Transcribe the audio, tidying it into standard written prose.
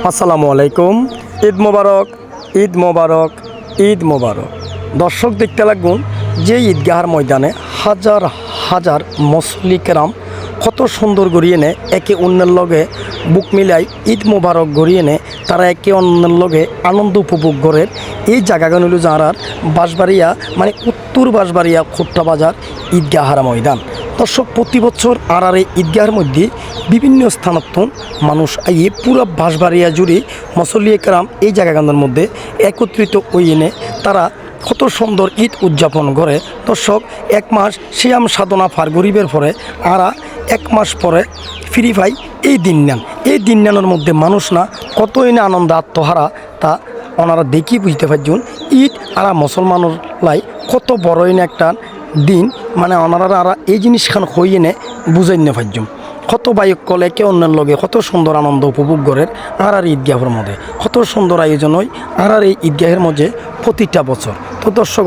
আসসালামু আলাইকুম। ঈদ মোবারক, ঈদ মোবারক, ঈদ মোবারক। দর্শক দেখতে লাগুন যে ঈদগাহার ময়দানে হাজার হাজার মুসল্লি কেরাম কত সুন্দর গড়িয়ে নে একে অন্যের লগে বুক মিলাই ঈদ মোবারক গড়িয়ে নে তারা একে অন্যের লগে আনন্দ উপভোগ করে। এই জায়গাগান হইল যাঁরার বাঁশবাড়িয়া মানে উত্তর বাঁশবাড়িয়া খোট্টা বাজার ঈদগাহার ময়দান। দর্শক প্রতি বছর আর এই ঈদগাহের মধ্যে বিভিন্ন স্থানত মানুষ আইয়ে পুরো বাঁশবাড়িয়া জুড়ে মুসল্লি কেরাম এই জায়গাগানের মধ্যে একত্রিত হয়ে এনে তারা কত সুন্দর ঈদ উদযাপন করে। দর্শক এক মাস সিয়াম সাধনা ফার গরিবের পরে আরা এক মাস পরে ফ্রি পাই এই দিন নেন। এই দিন নেনের মধ্যে মানুষ না কতই না আনন্দ আত্মহারা তা ওনারা দেখি বুঝতে পারছেন। ঈদ আরা মুসলমানের লাই কত বড়ই না একটা দিন, মানে ওনারা এই জিনিসখান হইয়ে নে বুঝাই না পারছেন। কত বাইক কলে কে অন্যের লগে কত সুন্দর আনন্দ উপভোগ করেন আর ঈদগাহের মধ্যে কত সুন্দর আয়োজন হয় আর এই ঈদগাহের মধ্যে প্রতিটা বছর। তো দর্শক